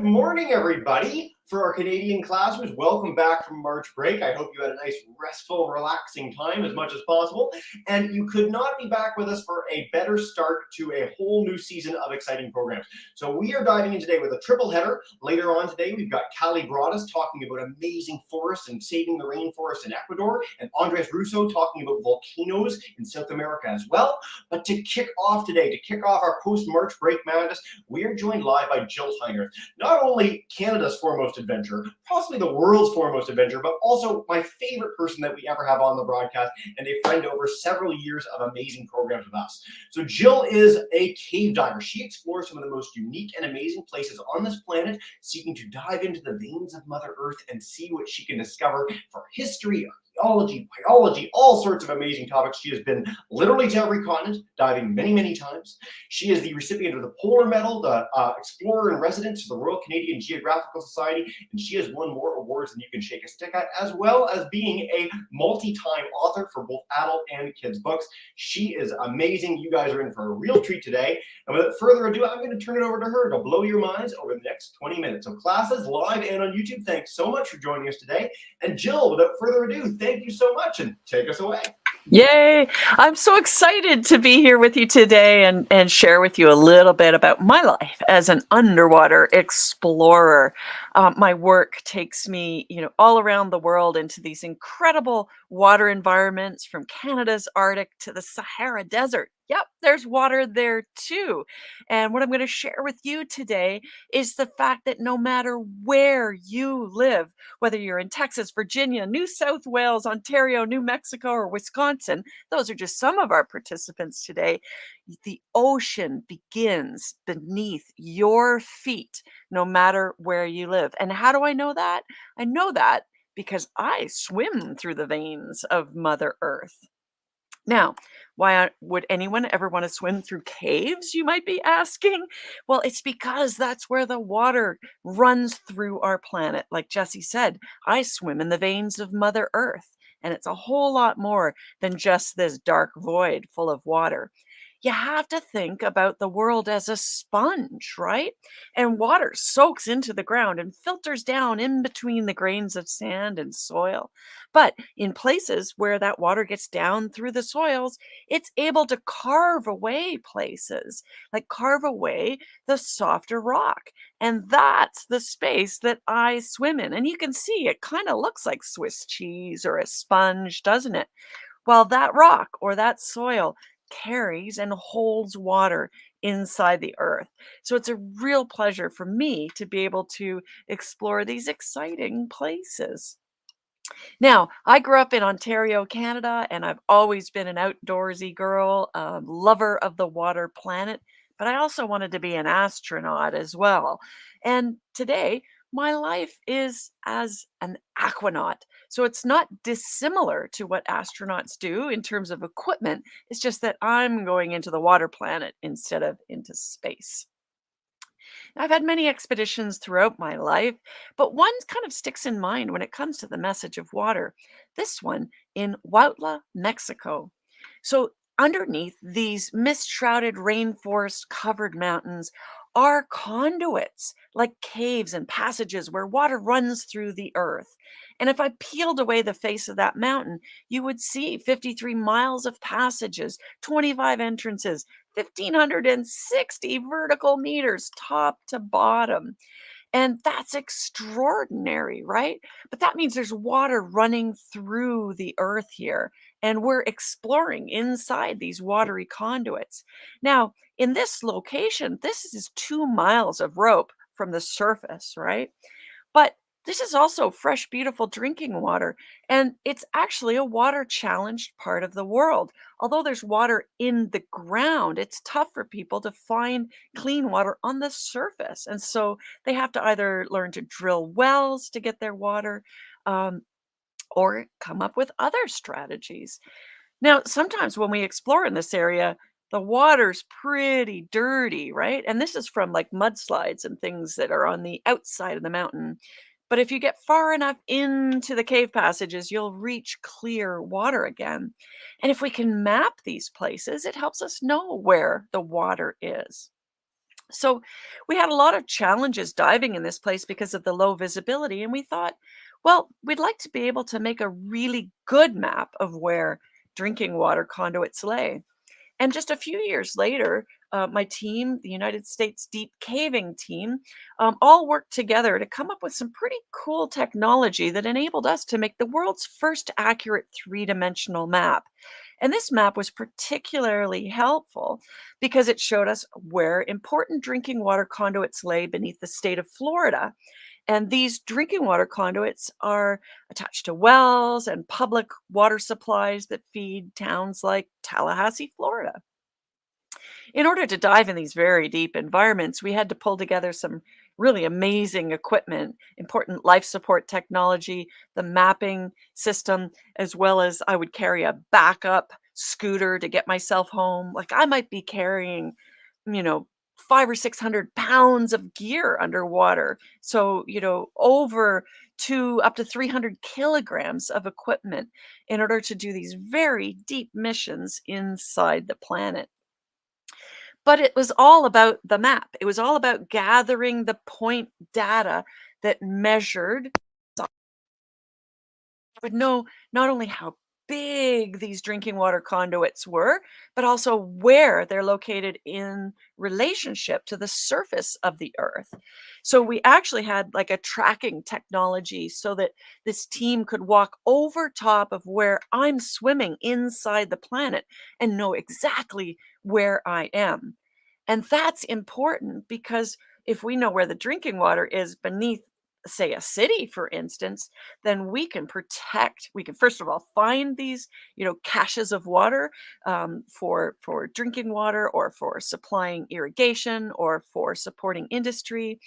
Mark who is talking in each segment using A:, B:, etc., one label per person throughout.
A: Good morning, everybody. For our Canadian classrooms, welcome back from March break. I hope you had a nice, restful, relaxing time as much as possible. And you could not be back with us for a better start to a whole new season of exciting programs. So we are diving in today with a triple header. Later on today, we've got Callie Broaddus talking about amazing forests and saving the rainforest in Ecuador, and Andres Russo talking about volcanoes in South America as well. But to kick off today, to kick off our post-March break madness, we are joined live by Jill Heinerth, not only Canada's foremost adventurer, possibly the world's foremost adventurer, but also my favorite person that we ever have on the broadcast and a friend over several years of amazing programs with us. So Jill is a cave diver. She explores some of the most unique and amazing places on this planet, seeking to dive into the veins of Mother Earth and see what she can discover for history, archaeology, biology, all sorts of amazing topics. She has been literally to every continent, diving many, many times. She is the recipient of the Polar Medal, the Explorer in Residence for the Royal Canadian Geographical Society, and she has won more awards than you can shake a stick at, as well as being a multi-time author for both adult and kids books. She is amazing. You guys are in for a real treat today. And without further ado, I'm going to turn it over to her to blow your minds over the next 20 minutes. So classes live and on YouTube, thanks so much for joining us today. And Jill, without further ado, thank you so much and take us away.
B: Yay! I'm so excited to be here with you today and share with you a little bit about my life as an underwater explorer. My work takes me, all around the world into these incredible water environments, from Canada's Arctic to the Sahara Desert. Yep, there's water there too. And what I'm going to share with you today is the fact that no matter where you live, whether you're in Texas, Virginia, New South Wales, Ontario, New Mexico, or Wisconsin, those are just some of our participants today. The ocean begins beneath your feet, no matter where you live. And how do I know that? I know that because I swim through the veins of Mother Earth. Now, why would anyone ever want to swim through caves, you might be asking? Well, it's because that's where the water runs through our planet. Like Jesse said, I swim in the veins of Mother Earth, and it's a whole lot more than just this dark void full of water. You have to think about the world as a sponge, right? And water soaks into the ground and filters down in between the grains of sand and soil. But in places where that water gets down through the soils, it's able to carve away places, like carve away the softer rock. And that's the space that I swim in. And you can see it kind of looks like Swiss cheese or a sponge, doesn't it? Well, that rock or that soil carries and holds water inside the earth. So it's a real pleasure for me to be able to explore these exciting places. Now, I grew up in Ontario, Canada, and I've always been an outdoorsy girl, lover of the water planet, but I also wanted to be an astronaut as well. And today, my life is as an aquanaut. So it's not dissimilar to what astronauts do in terms of equipment. It's just that I'm going into the water planet instead of into space. I've had many expeditions throughout my life, but one kind of sticks in mind when it comes to the message of water. This one in Huautla, Mexico. So, underneath these mist shrouded rainforest covered mountains are conduits, like caves and passages where water runs through the earth. And if I peeled away the face of that mountain, you would see 53 miles of passages, 25 entrances, 1,560 vertical meters top to bottom. And that's extraordinary, right? But that means there's water running through the earth here, and we're exploring inside these watery conduits. Now, in this location, this is 2 miles of rope from the surface, right? But this is also fresh, beautiful drinking water, and it's actually a water challenged part of the world. Although there's water in the ground, it's tough for people to find clean water on the surface. And so they have to either learn to drill wells to get their water, um, or come up with other strategies. Now, sometimes when we explore in this area, the water's pretty dirty, right? And this is from like mudslides and things that are on the outside of the mountain. But if you get far enough into the cave passages, you'll reach clear water again. And if we can map these places, it helps us know where the water is. So we had a lot of challenges diving in this place because of the low visibility. And we thought, well, we'd like to be able to make a really good map of where drinking water conduits lay. And just a few years later, my team, the United States Deep Caving team, all worked together to come up with some pretty cool technology that enabled us to make the world's first accurate three-dimensional map. And this map was particularly helpful because it showed us where important drinking water conduits lay beneath the state of Florida. And these drinking water conduits are attached to wells and public water supplies that feed towns like Tallahassee, Florida. In order to dive in these very deep environments, we had to pull together some really amazing equipment, important life support technology, the mapping system, as well as I would carry a backup scooter to get myself home. Like I might be carrying, you know, 5 or 600 pounds of gear underwater. So, over to up to 300 kilograms of equipment in order to do these very deep missions inside the planet. But it was all about the map. It was all about gathering the point data that measured would know not only how big these drinking water conduits were, but also where they're located in relationship to the surface of the earth. So we actually had like a tracking technology so that this team could walk over top of where I'm swimming inside the planet and know exactly where I am. And that's important because if we know where the drinking water is beneath, say, a city, for instance, then we can first of all find these, caches of water for drinking water or for supplying irrigation or for supporting industry.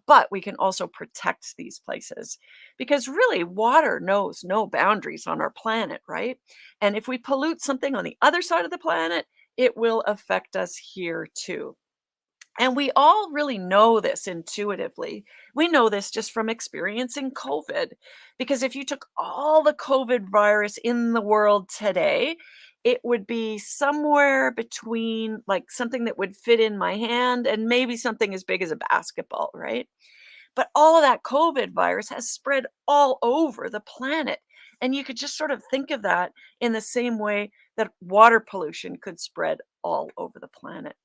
B: But we can also protect these places because really water knows no boundaries on our planet, right? And if we pollute something on the other side of the planet, it will affect us here too. And we all really know this intuitively. We know this just from experiencing COVID. Because if you took all the COVID virus in the world today, it would be somewhere between like something that would fit in my hand and maybe something as big as a basketball, right? But all of that COVID virus has spread all over the planet. And you could just sort of think of that in the same way that water pollution could spread all over the planet.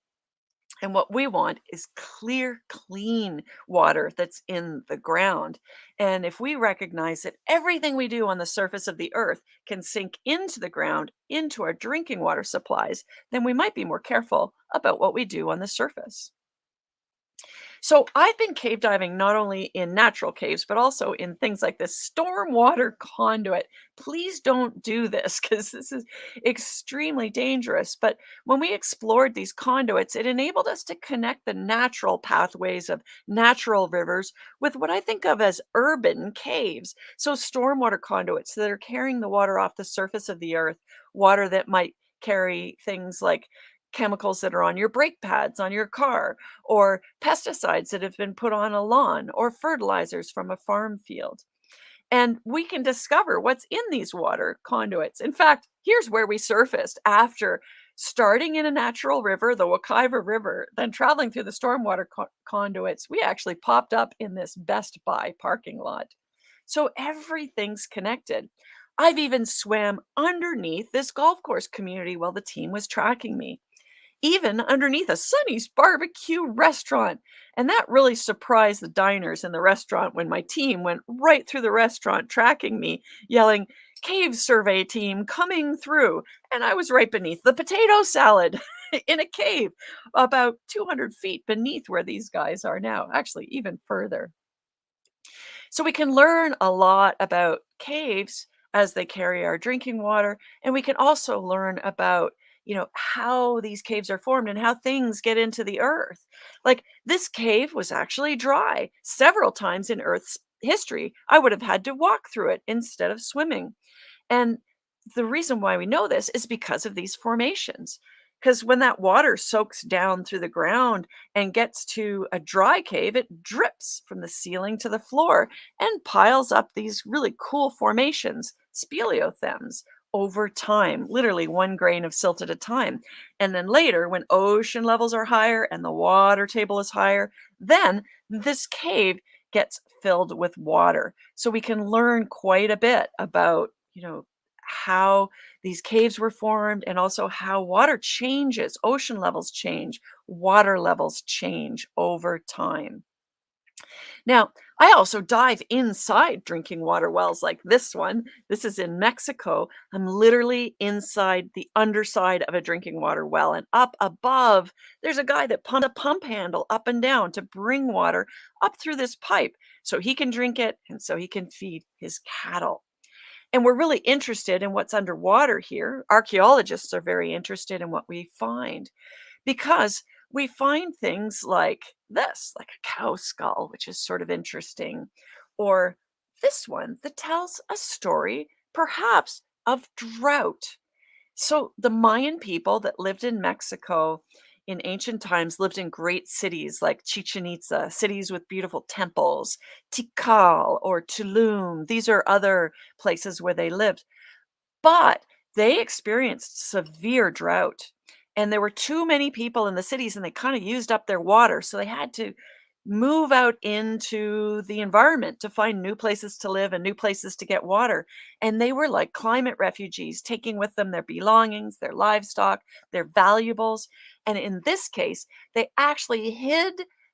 B: And what we want is clear, clean water that's in the ground. And if we recognize that everything we do on the surface of the earth can sink into the ground, into our drinking water supplies, then we might be more careful about what we do on the surface. So I've been cave diving not only in natural caves, but also in things like this stormwater conduit. Please don't do this because this is extremely dangerous. But when we explored these conduits, it enabled us to connect the natural pathways of natural rivers with what I think of as urban caves. So stormwater conduits that are carrying the water off the surface of the earth, water that might carry things like chemicals that are on your brake pads on your car, or pesticides that have been put on a lawn, or fertilizers from a farm field. And we can discover what's in these water conduits. In fact, here's where we surfaced after starting in a natural river, the Wakaiva River, then traveling through the stormwater conduits. We actually popped up in this Best Buy parking lot. So everything's connected. I've even swam underneath this golf course community while the team was tracking me, even underneath a Sonny's barbecue restaurant. And that really surprised the diners in the restaurant when my team went right through the restaurant tracking me, yelling, "Cave survey team coming through." And I was right beneath the potato salad in a cave about 200 feet beneath where these guys are now, actually, even further. So we can learn a lot about caves as they carry our drinking water, and we can also learn about, how these caves are formed and how things get into the earth. Like this cave was actually dry. Several times in Earth's history, I would have had to walk through it instead of swimming. And the reason why we know this is because of these formations. Because when that water soaks down through the ground and gets to a dry cave, it drips from the ceiling to the floor and piles up these really cool formations, speleothems, over time, literally one grain of silt at a time. And then later, when ocean levels are higher and the water table is higher, then this cave gets filled with water. So we can learn quite a bit about, how these caves were formed and also how water changes, ocean levels change, water levels change over time. Now, I also dive inside drinking water wells like this one. This is in Mexico. I'm literally inside the underside of a drinking water well, and up above, there's a guy that pumps a pump handle up and down to bring water up through this pipe so he can drink it and so he can feed his cattle. And we're really interested in what's underwater here. Archaeologists are very interested in what we find because we find things like this, like a cow skull, which is sort of interesting, or this one that tells a story, perhaps, of drought. So the Mayan people that lived in Mexico in ancient times lived in great cities like Chichen Itza, cities with beautiful temples, Tikal or Tulum. These are other places where they lived. But they experienced severe drought, and there were too many people in the cities, and they kinda used up their water, so they had to move out into the environment to find new places to live and new places to get water, and they were like climate refugees, taking with them their belongings, their livestock, their valuables, and in this case, they actually hid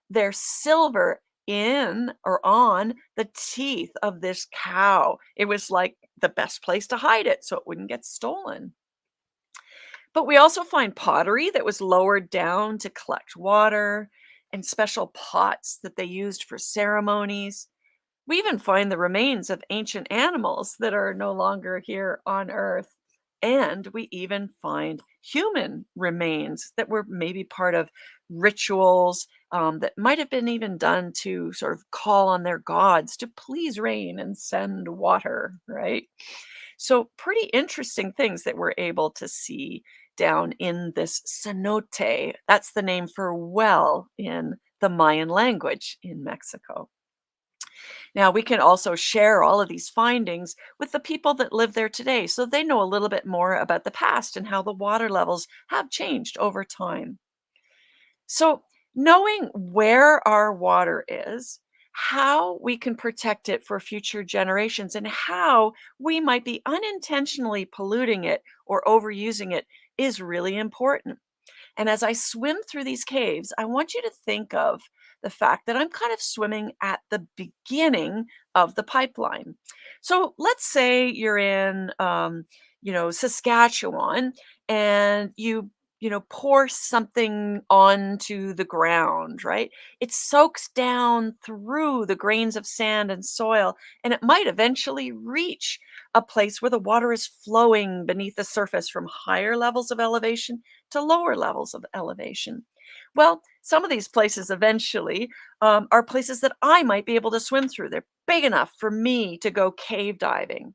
B: their silver in or on the teeth of this cow. It was like the best place to hide it so it wouldn't get stolen. But we also find pottery that was lowered down to collect water and special pots that they used for ceremonies. We even find the remains of ancient animals that are no longer here on Earth. And we even find human remains that were maybe part of rituals that might have been even done to sort of call on their gods to please rain and send water, right? So, pretty interesting things that we're able to see down in this cenote. That's the name for well in the Mayan language in Mexico. Now, we can also share all of these findings with the people that live there today so they know a little bit more about the past and how the water levels have changed over time. So, knowing where our water is, how we can protect it for future generations, and how we might be unintentionally polluting it or overusing it is really important. And as I swim through these caves, I want you to think of the fact that I'm kind of swimming at the beginning of the pipeline. So let's say you're in, Saskatchewan, and you pour something onto the ground, right? It soaks down through the grains of sand and soil, and it might eventually reach a place where the water is flowing beneath the surface from higher levels of elevation to lower levels of elevation. Well, some of these places eventually are places that I might be able to swim through. They're big enough for me to go cave diving.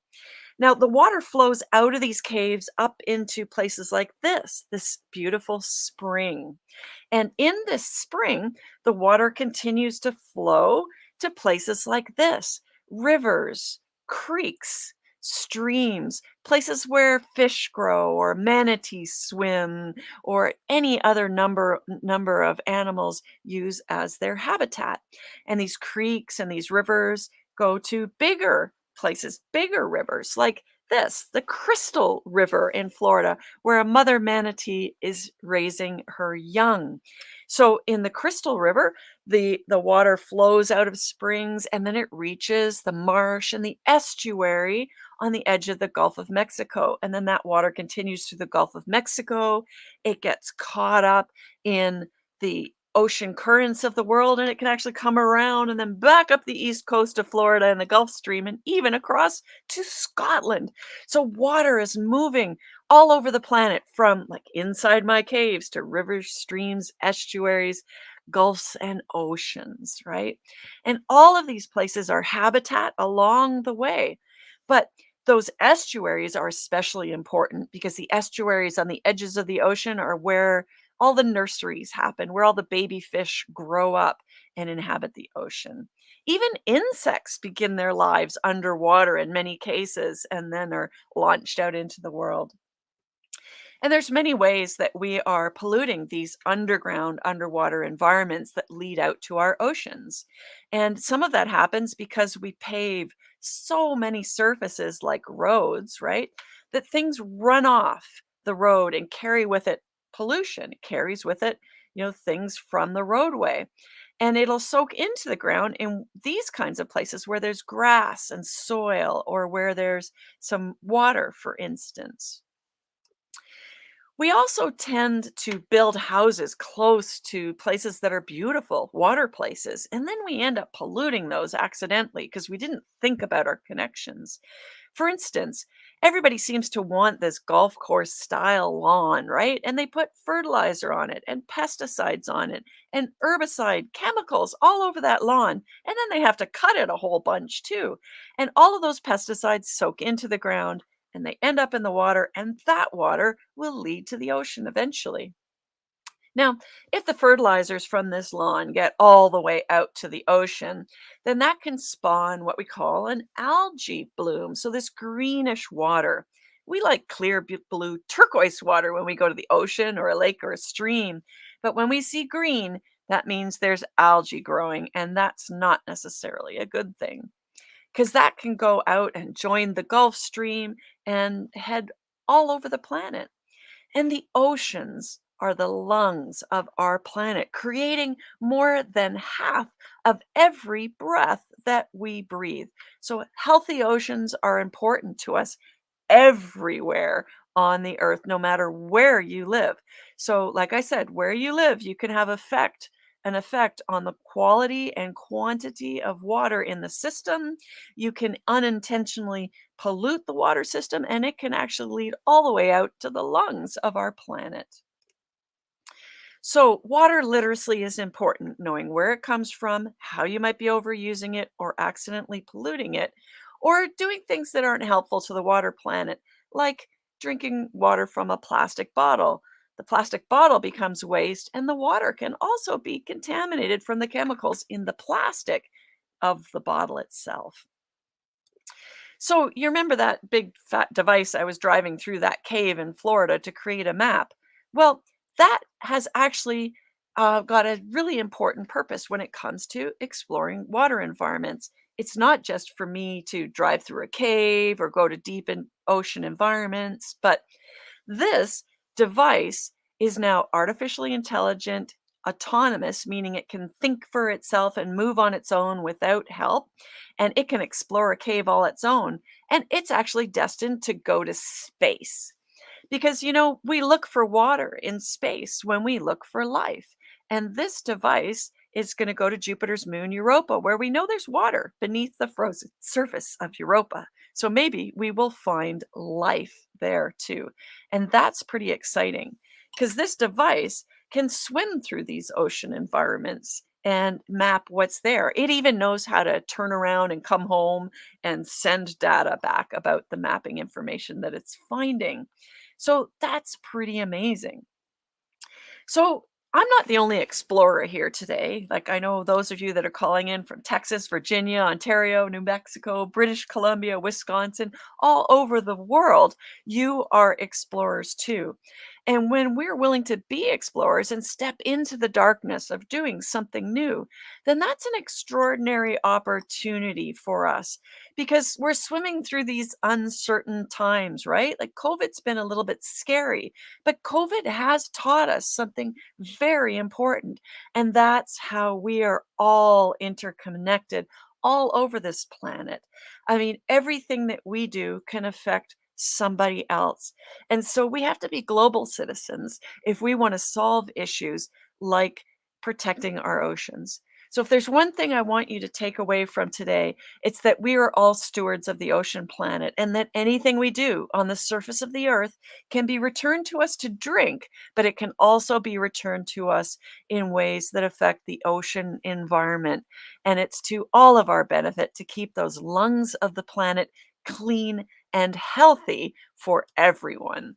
B: Now, the water flows out of these caves up into places like this beautiful spring. And in this spring, the water continues to flow to places like this: rivers, creeks, streams, places where fish grow or manatees swim or any other number of animals use as their habitat. And these creeks and these rivers go to bigger places, bigger rivers like this, the Crystal River in Florida, where a mother manatee is raising her young. So in the Crystal River, the water flows out of springs and then it reaches the marsh and the estuary on the edge of the Gulf of Mexico. And then that water continues through the Gulf of Mexico. It gets caught up in the ocean currents of the world, and it can actually come around and then back up the east coast of Florida and the Gulf Stream and even across to Scotland. So water is moving all over the planet, from like inside my caves to rivers, streams, estuaries, gulfs, and oceans, right? And all of these places are habitat along the way. But those estuaries are especially important because the estuaries on the edges of the ocean are where all the nurseries happen, where all the baby fish grow up and inhabit the ocean. Even insects begin their lives underwater in many cases and then are launched out into the world. And there's many ways that we are polluting these underground underwater environments that lead out to our oceans. And some of that happens because we pave so many surfaces like roads, right? That things run off the road and carry with it pollution. It carries with it, things from the roadway. And it'll soak into the ground in these kinds of places where there's grass and soil or where there's some water, for instance. We also tend to build houses close to places that are beautiful, water places, and then we end up polluting those accidentally because we didn't think about our connections. For instance, everybody seems to want this golf course style lawn, right? And they put fertilizer on it and pesticides on it and herbicide chemicals all over that lawn. And then they have to cut it a whole bunch too. And all of those pesticides soak into the ground and they end up in the water, and that water will lead to the ocean eventually. Now, if the fertilizers from this lawn get all the way out to the ocean, then that can spawn what we call an algae bloom. So, this greenish water. We like clear blue turquoise water when we go to the ocean or a lake or a stream. But when we see green, that means there's algae growing, and that's not necessarily a good thing because that can go out and join the Gulf Stream and head all over the planet. And the oceans are the lungs of our planet, creating more than half of every breath that we breathe. So, healthy oceans are important to us everywhere on the earth, no matter where you live. So, like I said, where you live, you can have an effect on the quality and quantity of water in the system. You can unintentionally pollute the water system, and it can actually lead all the way out to the lungs of our planet. So, water literacy is important, knowing where it comes from, how you might be overusing it or accidentally polluting it, or doing things that aren't helpful to the water planet, like drinking water from a plastic bottle. The plastic bottle becomes waste, and the water can also be contaminated from the chemicals in the plastic of the bottle itself. So, you remember that big fat device I was driving through that cave in Florida to create a map? Well, that has actually got a really important purpose when it comes to exploring water environments. It's not just for me to drive through a cave or go to deep in ocean environments, but this device is now artificially intelligent, autonomous, meaning it can think for itself and move on its own without help, and it can explore a cave all its own. And it's actually destined to go to space. Because, we look for water in space when we look for life. And this device is going to go to Jupiter's moon, Europa, where we know there's water beneath the frozen surface of Europa. So maybe we will find life there too. And that's pretty exciting because this device can swim through these ocean environments and map what's there. It even knows how to turn around and come home and send data back about the mapping information that it's finding. So that's pretty amazing. So I'm not the only explorer here today. Like, I know those of you that are calling in from Texas, Virginia, Ontario, New Mexico, British Columbia, Wisconsin, all over the world, you are explorers too. And when we're willing to be explorers and step into the darkness of doing something new, then that's an extraordinary opportunity for us because we're swimming through these uncertain times, right? Like, COVID's been a little bit scary, but COVID has taught us something very important, and that's how we are all interconnected all over this planet. I mean, everything that we do can affect somebody else. And so we have to be global citizens if we want to solve issues like protecting our oceans. So, if there's one thing I want you to take away from today, it's that we are all stewards of the ocean planet and that anything we do on the surface of the earth can be returned to us to drink, but it can also be returned to us in ways that affect the ocean environment. And it's to all of our benefit to keep those lungs of the planet clean and healthy for everyone.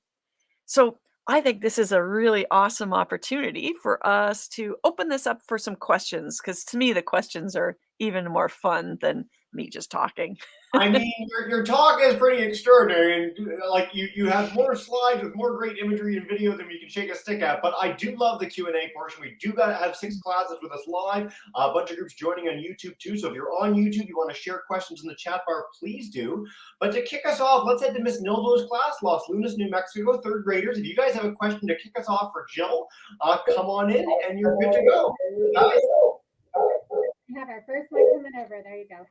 B: So, I think this is a really awesome opportunity for us to open this up for some questions because to me, the questions are even more fun than me just talking.
A: I mean, your talk is pretty extraordinary, and like you have more slides with more great imagery and video than we can shake a stick at. But I do love the Q&A portion. We do got to have 6 classes with us live, a bunch of groups joining on YouTube too. So if you're on YouTube, you want to share questions in the chat bar, please do. But to kick us off, let's head to Miss Nildo's class, Los Lunas, New Mexico, 3rd graders. If you guys have a question to kick us off for Jill, come on in and you're good to go. Guys.
C: We have our first one coming over. There you go.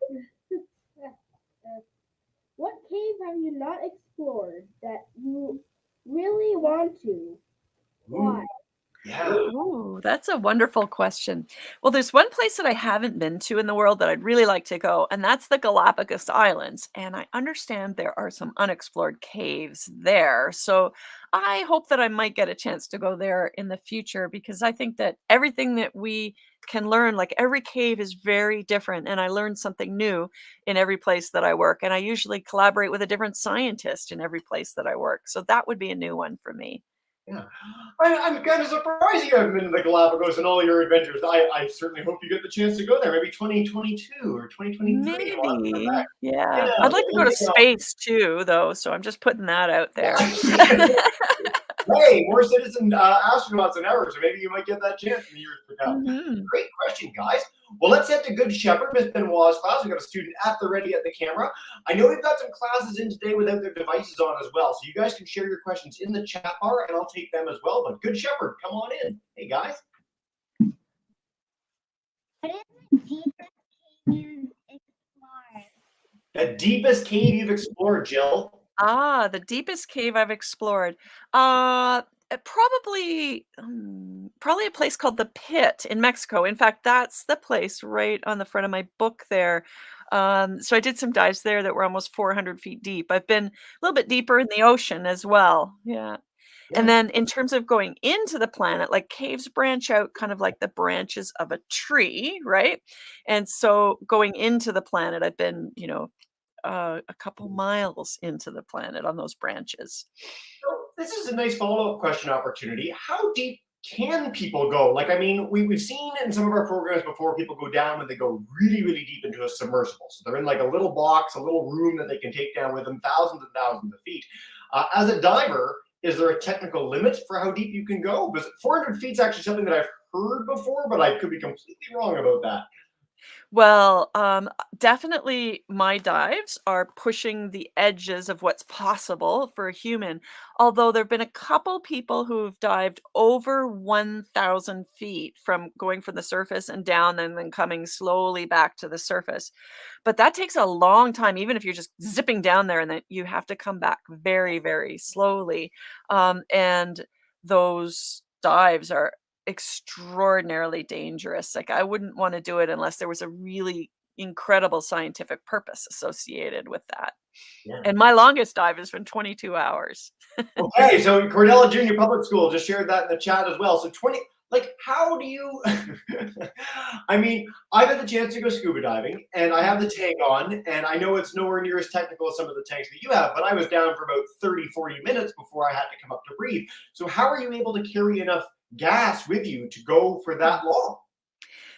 C: What cave have you not explored that you really want to? Why?
A: Yeah.
B: Oh, that's a wonderful question. Well, there's one place that I haven't been to in the world that I'd really like to go, and that's the Galapagos Islands. And I understand there are some unexplored caves there. So I hope that I might get a chance to go there in the future because I think that everything that we can learn, like every cave is very different, and I learn something new in every place that I work. And I usually collaborate with a different scientist in every place that I work. So that would be a new one for me.
A: Yeah. I'm kind of surprised you haven't been to the Galapagos in all your adventures. I certainly hope you get the chance to go there, maybe 2022 or 2023.
B: Maybe.
A: Yeah,
B: Yeah. I'd like to go to
A: you know.
B: space too, though, so I'm just putting that out there.
A: Hey, more citizen astronauts than ever, so maybe you might get that chance in the years to come.
B: Mhm.
A: Great question, guys. Well, let's head to Good Shepherd, Miss Benoit's class. We've got a student at the ready at the camera. I know we've got some classes in today without their devices on as well, so you guys can share your questions in the chat bar, and I'll take them as well. But Good Shepherd, come on in. Hey, guys.
C: What is the deepest cave you've explored?
A: The deepest cave you've explored, Jill?
B: The deepest cave I've explored. Probably a place called the Pit in Mexico. In fact, that's the place right on the front of my book there. So I did some dives there that were almost 400 feet deep. I've been a little bit deeper in the ocean as well. Yeah. And
A: Yeah.
B: then in terms of going into the planet, like caves branch out kind of like the branches of a tree, right? And so going into the planet, I've been, a couple miles into the planet on those branches.
A: So this is a nice follow-up question opportunity. How deep can people go? Like, I mean, we've seen in some of our programs before people go down when they go really, really deep into a submersible. So they're in like a little box, a little room that they can take down with them thousands and thousands of feet. As a diver, is there a technical limit for how deep you can go? Because 400 feet is actually something that I've heard before, but I could be completely wrong about that.
B: Well, definitely my dives are pushing the edges of what's possible for a human. Although there have been a couple people who've dived over 1,000 feet from going from the surface and down and then coming slowly back to the surface. But that takes a long time, even if you're just zipping down there and then you have to come back very, very slowly. And those dives are extraordinarily dangerous. Like I wouldn't want to do it unless there was a really incredible scientific purpose associated with that.
A: Yeah.
B: And my longest dive has been 22 hours.
A: Okay, so Cordella Junior Public School just shared that in the chat as well. So 20, like, how do you? I mean, I've had the chance to go scuba diving, and I have the tank on, and I know it's nowhere near as technical as some of the tanks that you have, but I was down for about 30, 40 minutes before I had to come up to breathe. So how are you able to carry enough gas with you to go for that long?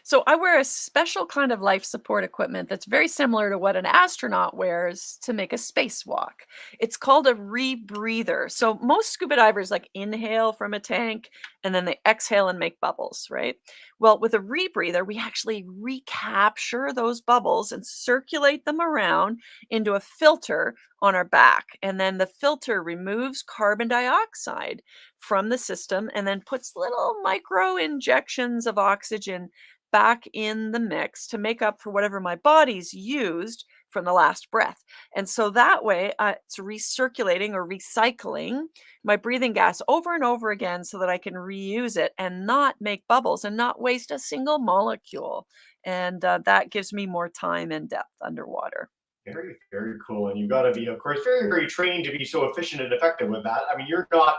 B: So I wear a special kind of life support equipment that's very similar to what an astronaut wears to make a spacewalk. It's called a rebreather. So most scuba divers like inhale from a tank and then they exhale and make bubbles, right? Well, with a rebreather, we actually recapture those bubbles and circulate them around into a filter on our back. And then the filter removes carbon dioxide from the system and then puts little micro injections of oxygen back in the mix to make up for whatever my body's used from the last breath. And so that way, it's recirculating or recycling my breathing gas over and over again so that I can reuse it and not make bubbles and not waste a single molecule. And that gives me more time and depth underwater.
A: Very, very cool. And you've got to be, of course, very, very trained to be so efficient and effective with that. I mean, you're not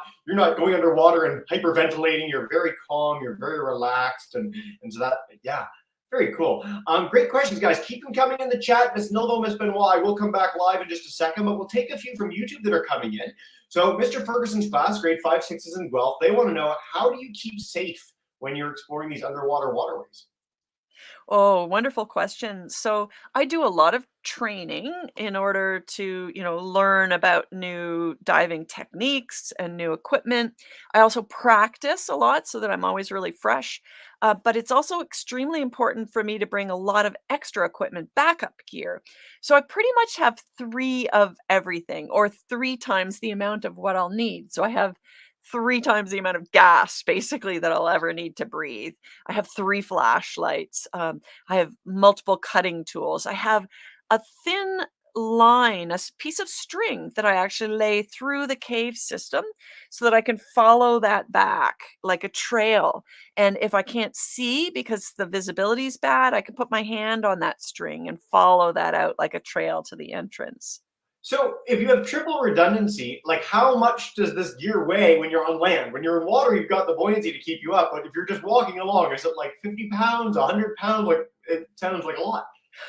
A: going underwater and hyperventilating. You're very calm. You're very relaxed, and so that, yeah, Very cool. Great questions, guys. Keep them coming in the chat. Miss Nilvo, Miss Benoit, I will come back live in just a second, but we'll take a few from YouTube that are coming in. So Mr. Ferguson's class, grade 5, 6s in Guelph, they want to know, how do you keep safe when you're exploring these underwater waterways?
B: Oh, wonderful question. So I do a lot of training in order to, learn about new diving techniques and new equipment. I also practice a lot so that I'm always really fresh. But it's also extremely important for me to bring a lot of extra equipment, backup gear. So I pretty much have three of everything, or three times the amount of what I'll need. So I have three times the amount of gas basically that I'll ever need to breathe. I have three flashlights. I have multiple cutting tools. I have a thin line, piece of string that I actually lay through the cave system so that I can follow that back like a trail. And if I can't see because the visibility is bad, I can put my hand on that string and follow that out like a trail to the entrance.
A: So if you have triple redundancy, like how much does this gear weigh when you're on land? When you're in water, you've got the buoyancy to keep you up. But if you're just walking along, is it like 50 pounds, 100 pounds? Like, it sounds like a lot.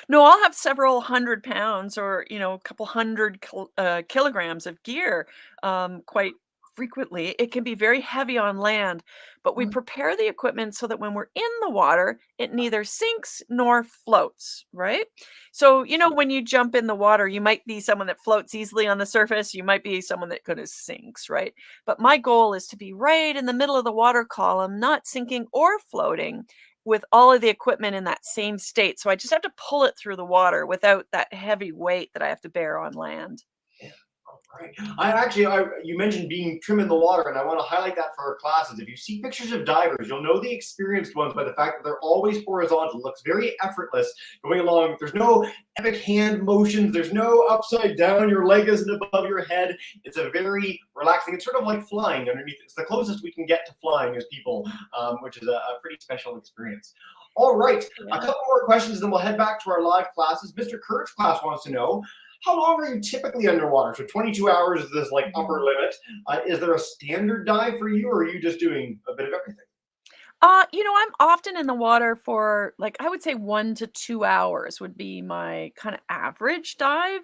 B: No, I'll have several hundred pounds or, a couple hundred kilograms of gear quite frequently. It can be very heavy on land, but we prepare the equipment so that when we're in the water, it neither sinks nor floats, right? So, when you jump in the water, you might be someone that floats easily on the surface. You might be someone that kind of sinks, right? But my goal is to be right in the middle of the water column, not sinking or floating, with all of the equipment in that same state. So I just have to pull it through the water without that heavy weight that I have to bear on land.
A: Yeah. All right. You mentioned being trim in the water, and I want to highlight that for our classes. If you see pictures of divers, you'll know the experienced ones by the fact that they're always horizontal. It looks very effortless going along. There's no epic hand motions. There's no upside down. Your leg isn't above your head. It's a very relaxing. It's sort of like flying underneath. It's the closest we can get to flying as people, which is a pretty special experience. All right.
B: Yeah.
A: A couple more questions, then we'll head back to our live classes. Mr. Kurt's class wants to know, how long are you typically underwater? So 22 hours is this like upper limit. Is there a standard dive for you, or are you just doing a bit of everything?
B: I'm often in the water for I would say 1 to 2 hours would be my kind of average dive.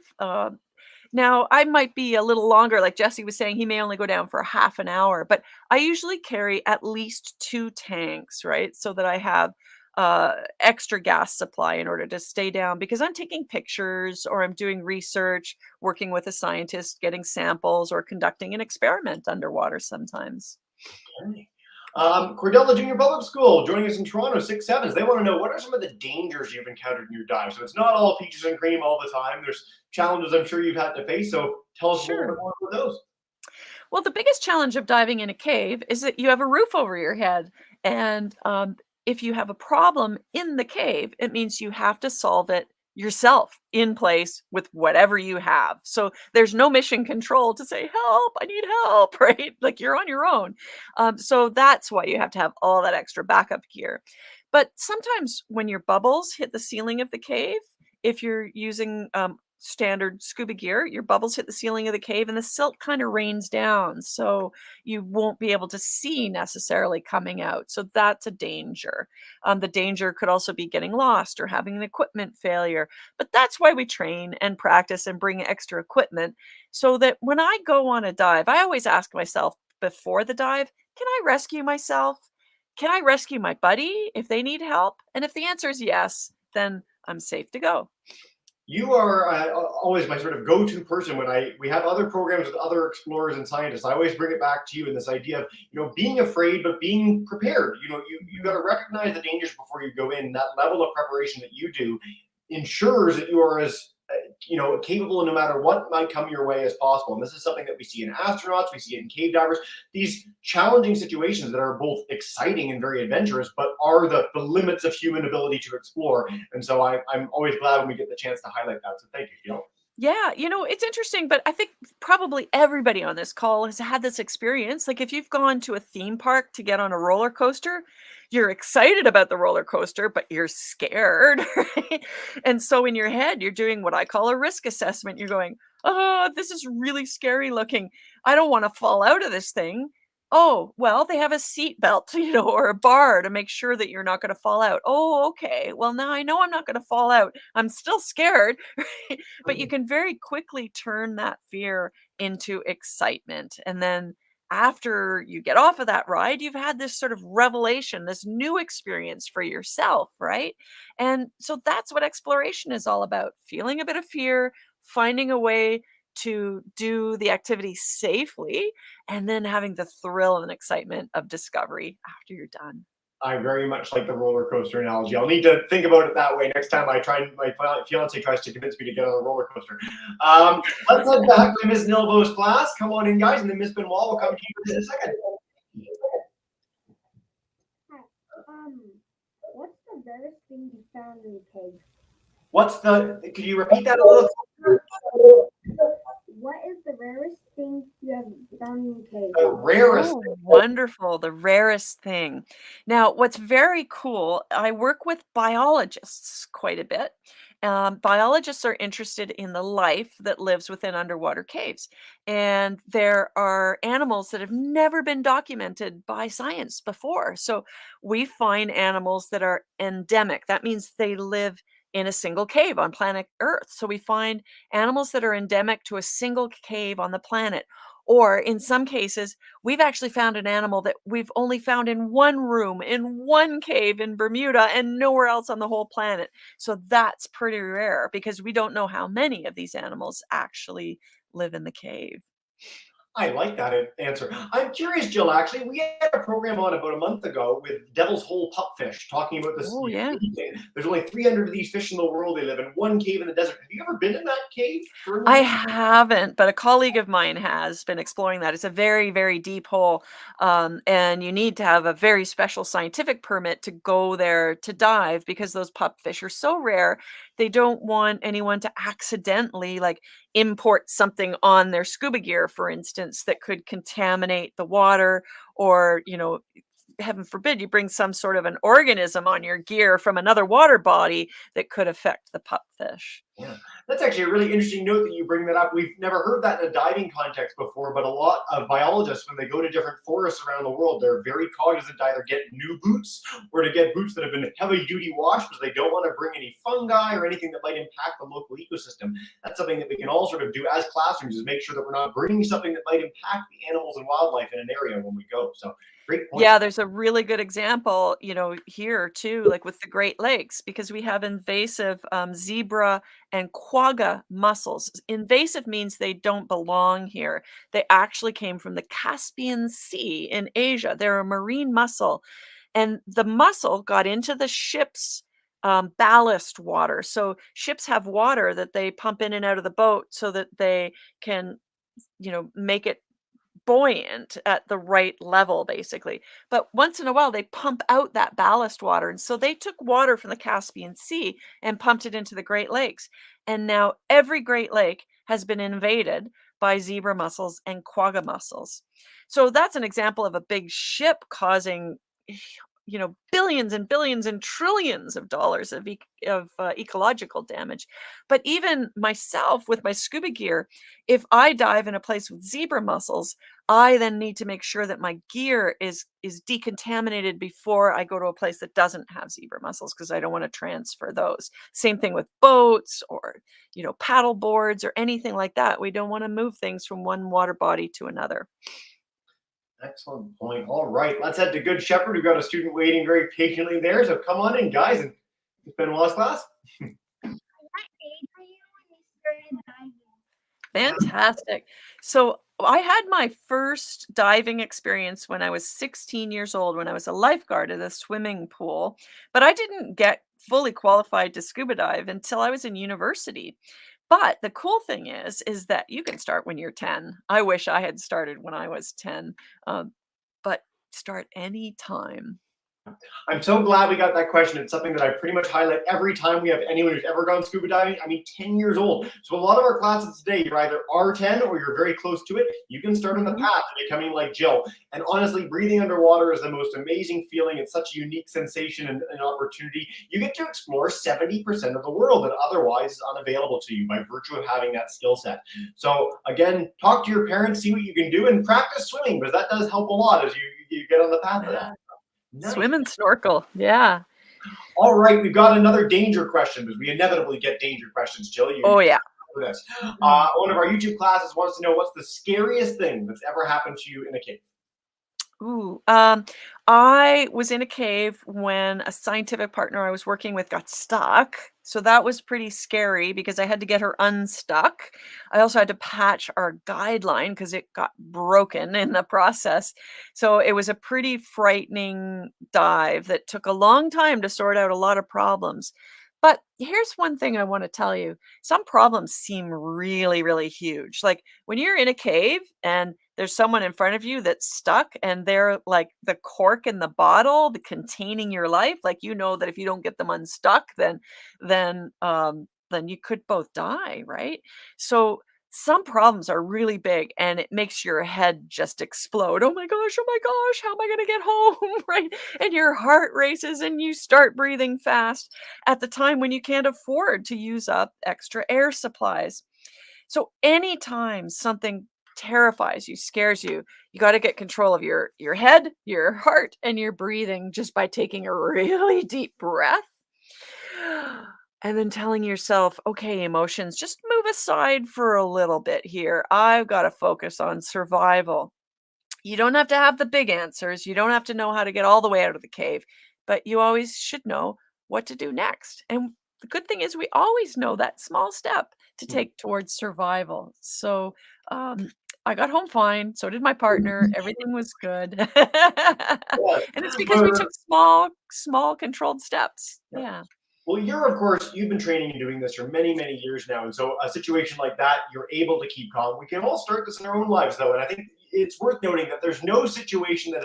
B: Now I might be a little longer, like Jesse was saying, he may only go down for half an hour, but I usually carry at least 2 tanks, right? So that I have extra gas supply in order to stay down because I'm taking pictures or I'm doing research, working with a scientist, getting samples, or conducting an experiment underwater sometimes.
A: Okay. Cordella Junior Public School joining us in Toronto, 6-7s. They want to know, what are some of the dangers you've encountered in your dive? So it's not all peaches and cream all the time. There's challenges I'm sure you've had to face. So tell us a little bit more about those.
B: Well, the biggest challenge of diving in a cave is that you have a roof over your head. And if you have a problem in the cave, it means you have to solve it yourself in place with whatever you have. So there's no mission control to say, help, I need help, right? Like you're on your own. So that's why you have to have all that extra backup gear. But sometimes when your bubbles hit the ceiling of the cave, if you're using standard scuba gear, your bubbles hit the ceiling of the cave and the silt kind of rains down. So you won't be able to see necessarily coming out. So that's a danger. The danger could also be getting lost or having an equipment failure. But that's why we train and practice and bring extra equipment so that when I go on a dive, I always ask myself before the dive, can I rescue myself? Can I rescue my buddy if they need help? And if the answer is yes, then I'm safe to go.
A: You are always my sort of go-to person when we have other programs with other explorers and scientists. I always bring it back to you in this idea of being afraid but being prepared. You got to recognize the dangers before you go in. That level of preparation that you do ensures that you are as capable no matter what might come your way as possible. And this is something that we see in astronauts, we see it in cave divers, these challenging situations that are both exciting and very adventurous, but are the limits of human ability to explore. And so I'm always glad when we get the chance to highlight that. So thank you, Gil.
B: Yeah, it's interesting, but I think probably everybody on this call has had this experience. Like if you've gone to a theme park to get on a roller coaster, you're excited about the roller coaster, but you're scared, right? And so in your head, you're doing what I call a risk assessment. You're going, oh, this is really scary looking. I don't want to fall out of this thing. Oh, well, they have a seat belt, or a bar to make sure that you're not gonna fall out. Oh, okay. Well, now I know I'm not gonna fall out. I'm still scared, right? But you can very quickly turn that fear into excitement. And then after you get off of that ride, you've had this sort of revelation, this new experience for yourself, right? And so that's what exploration is all about. Feeling a bit of fear, finding a way to do the activity safely, and then having the thrill and excitement of discovery after you're done.
A: I very much like the roller coaster analogy. I'll need to think about it that way next time my fiance tries to convince me to get on a roller coaster. Let's head back to Miss Nilvo's class. Come on in, guys, and then Miss Benoit will come to you in a second.
C: Hi. What's the rarest thing you found in the cave?
A: Could you repeat that a little?
C: What is the rarest thing you have found in the cave?
A: The rarest.
B: Oh, wonderful. The rarest thing. Now, what's very cool, I work with biologists quite a bit. Biologists are interested in the life that lives within underwater caves. And there are animals that have never been documented by science before. So we find animals that are endemic. That means they live in a single cave on planet Earth. So we find animals that are endemic to a single cave on the planet. Or in some cases, we've actually found an animal that we've only found in one room, in one cave in Bermuda, and nowhere else on the whole planet. So that's pretty rare because we don't know how many of these animals actually live in the cave.
A: I like that answer. I'm curious, Jill. Actually, we had a program on about a month ago with Devil's Hole pupfish, talking about this.
B: Oh, yeah.
A: There's only 300 of these fish in the world. They live in one cave in the desert. Have you ever been in that cave?
B: I haven't, but a colleague of mine has been exploring that. It's a very, very deep hole, and you need to have a very special scientific permit to go there to dive because those pupfish are so rare. They don't want anyone to accidentally import something on their scuba gear, for instance, that could contaminate the water, or heaven forbid you bring some sort of an organism on your gear from another water body that could affect the pupfish.
A: Yeah, that's actually a really interesting note that you bring that up. We've never heard that in a diving context before, but a lot of biologists, when they go to different forests around the world, they're very cognizant to either get new boots or to get boots that have been heavy duty washed because they don't want to bring any fungi or anything that might impact the local ecosystem. That's something that we can all sort of do as classrooms, is make sure that we're not bringing something that might impact the animals and wildlife in an area when we go. So great point.
B: Yeah, there's a really good example, here too, like with the Great Lakes, because we have invasive zebra and quagga mussels. Invasive means they don't belong here. They actually came from the Caspian Sea in Asia. They're a marine mussel, and the mussel got into the ship's ballast water. So ships have water that they pump in and out of the boat so that they can, make it buoyant at the right level, basically. But once in a while, they pump out that ballast water. And so they took water from the Caspian Sea and pumped it into the Great Lakes. And now every Great Lake has been invaded by zebra mussels and quagga mussels. So that's an example of a big ship causing billions and billions and trillions of dollars of ecological damage. But even myself with my scuba gear, if I dive in a place with zebra mussels, I then need to make sure that my gear is decontaminated before I go to a place that doesn't have zebra mussels, because I don't want to transfer those. Same thing with boats or paddle boards or anything like that. We don't want to move things from one water body to another.
A: Excellent point. All right, let's head to Good Shepherd. We've got a student waiting very patiently there. So come on in, guys, and it's Benoit's class.
C: What age were you when you started diving?
B: Fantastic. So I had my first diving experience when I was 16 years old, when I was a lifeguard at a swimming pool, but I didn't get fully qualified to scuba dive until I was in university. But the cool thing is that you can start when you're 10. I wish I had started when I was 10, but start any time.
A: I'm so glad we got that question. It's something that I pretty much highlight every time we have anyone who's ever gone scuba diving. I mean, 10 years old. So a lot of our classes today, you're either R10 or you're very close to it. You can start on the path to becoming like Jill. And honestly, breathing underwater is the most amazing feeling. It's such a unique sensation and opportunity. You get to explore 70% of the world that otherwise is unavailable to you by virtue of having that skill set. So again, talk to your parents, see what you can do, and practice swimming, because that does help a lot as you get on the path of that. Nice.
B: Swim and snorkel. Yeah.
A: All right, we've got another danger question, because we inevitably get danger questions, Jill.
B: Oh, yeah.
A: This. One of our YouTube classes wants to know, what's the scariest thing that's ever happened to you in a cave?
B: Ooh, I was in a cave when a scientific partner I was working with got stuck. So that was pretty scary because I had to get her unstuck. I also had to patch our guideline because it got broken in the process. So it was a pretty frightening dive that took a long time to sort out a lot of problems. But here's one thing I want to tell you. Some problems seem really, really huge. Like when you're in a cave and there's someone in front of you that's stuck and they're like the cork in the bottle, the containing your life. Like you know that if you don't get them unstuck, then you could both die, right? So some problems are really big and it makes your head just explode. Oh my gosh, how am I gonna get home? Right? And your heart races and you start breathing fast at the time when you can't afford to use up extra air supplies. So anytime something terrifies you, scares you, you got to get control of your head, your heart, and your breathing just by taking a really deep breath. And then telling yourself, okay, emotions, just move aside for a little bit here. I've got to focus on survival. You don't have to have the big answers. You don't have to know how to get all the way out of the cave, but you always should know what to do next. And the good thing is, we always know that small step to take towards survival. So I got home fine. So did my partner. Everything was good. And it's because we took small controlled steps. Yeah.
A: Well, of course, you've been training and doing this for many, many years now. And so a situation like that, you're able to keep calm. We can all start this in our own lives, though. And I think it's worth noting that there's no situation that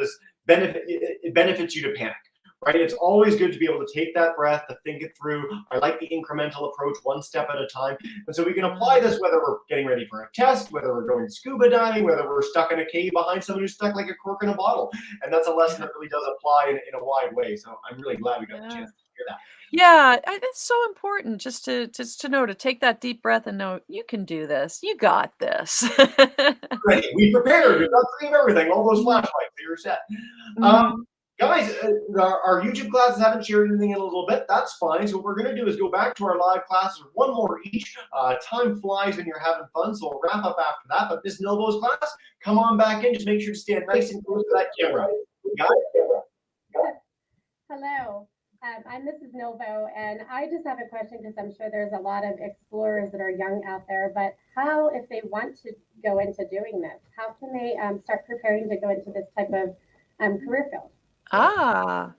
A: it benefits you to panic, right? It's always good to be able to take that breath, to think it through. I like the incremental approach, one step at a time. And so we can apply this whether we're getting ready for a test, whether we're going scuba diving, whether we're stuck in a cave behind someone who's stuck like a cork in a bottle. And that's a lesson that really does apply in a wide way. So I'm really glad we got the chance to hear that.
B: Yeah, it's so important just to know, to take that deep breath and know you can do this. You got this.
A: Great. We prepared. We've got three of everything. All those flashlights. So you're set. Guys, our YouTube classes haven't shared anything in a little bit. That's fine. So what we're going to do is go back to our live classes, one more each. Time flies when you're having fun, so we'll wrap up after that. But Miss Novo's class, come on back in. Just make sure to stand nice and close to that camera.
C: Hello. I'm Mrs. Novo, and I just have a question because I'm sure there's a lot of explorers that are young out there, but how, if they want to go into doing this, how can they start preparing to go into this type of career field?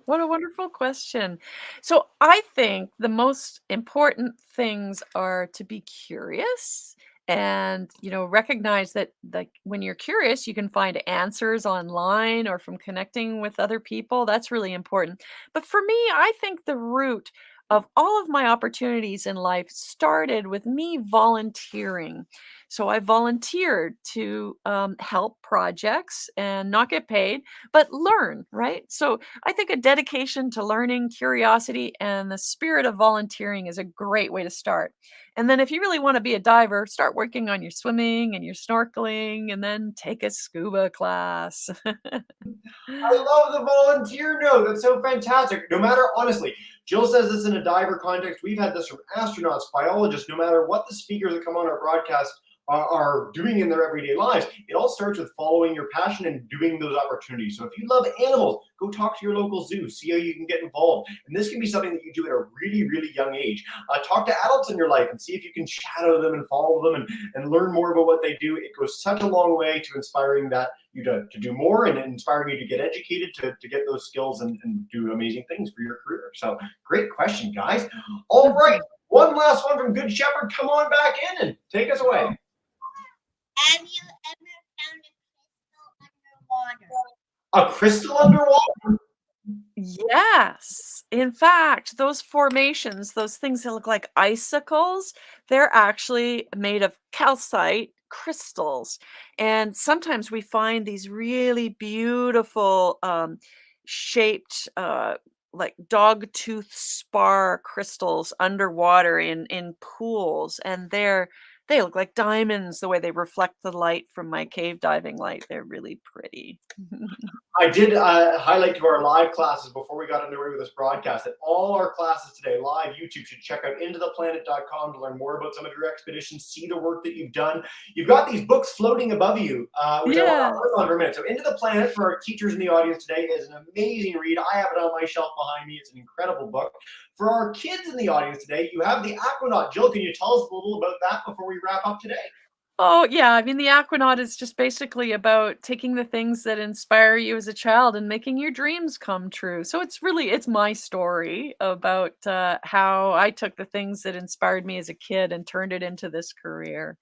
B: What a wonderful question. So I think the most important things are to be curious and, recognize that, like, when you're curious, you can find answers online or from connecting with other people. That's really important. But for me, I think the root of all of my opportunities in life started with me volunteering. So I volunteered to help projects and not get paid, but learn, right? So I think a dedication to learning, curiosity, and the spirit of volunteering is a great way to start. And then if you really want to be a diver, start working on your swimming and your snorkeling, and then take a scuba class.
A: I love the volunteer note. That's so fantastic. No matter, honestly, Jill says this in a diver context. We've had this from astronauts, biologists, no matter what the speakers that come on our broadcast are doing in their everyday lives. It all starts with following your passion and doing those opportunities. So if you love animals, go talk to your local zoo, see how you can get involved. And this can be something that you do at a really, really young age. Talk to adults in your life and see if you can shadow them and follow them and learn more about what they do. It goes such a long way to inspiring you to do more and inspiring you to get educated, to get those skills and do amazing things for your career. So great question, guys. All right, one last one from Good Shepherd. Come on back in and take us away.
D: Have you ever found a crystal underwater?
A: A crystal underwater?
B: Yes. In fact, those formations, those things that look like icicles, they're actually made of calcite crystals. And sometimes we find these really beautiful shaped like dog tooth spar crystals underwater in pools, and they look like diamonds the way they reflect the light from my cave diving light. They're really pretty.
A: I did highlight to our live classes before we got underway with this broadcast that all our classes today, live YouTube, should check out intotheplanet.com to learn more about some of your expeditions, see the work that you've done. You've got these books floating above you, which I want
B: Yes.
A: to put on for a minute. So Into the Planet, for our teachers in the audience today, is an amazing read. I have it on my shelf behind me. It's an incredible book. For our kids in the audience today, you have the Aquanaut. Jill, can you tell us a little about that before we wrap up today?
B: Oh, yeah. I mean, the Aquanaut is just basically about taking the things that inspire you as a child and making your dreams come true. So it's my story about how I took the things that inspired me as a kid and turned it into this career.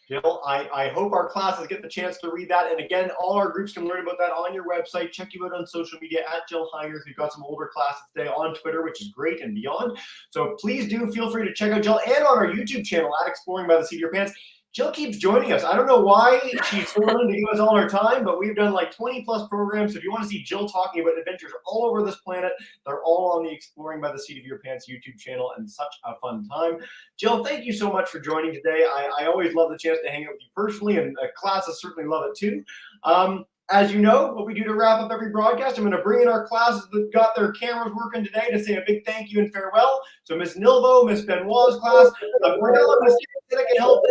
A: Jill, I hope our classes get the chance to read that. And again, all our groups can learn about that on your website. Check you out on social media at Jill Heinerth. We've got some older classes today on Twitter, which is great, and beyond. So please do feel free to check out Jill, and on our YouTube channel at Exploring by the Seat of Your Pants. Jill keeps joining us. I don't know why she's so willing to give us all her time, but we've done like 20 plus programs. So if you want to see Jill talking about adventures all over this planet, they're all on the Exploring by the Seat of Your Pants YouTube channel, and such a fun time. Jill, thank you so much for joining today. I always love the chance to hang out with you personally, and classes certainly love it too. As you know, what we do to wrap up every broadcast, I'm going to bring in our classes that got their cameras working today to say a big thank you and farewell. So Miss Nilvo, Miss Benoit's class, Miss Seneca, help.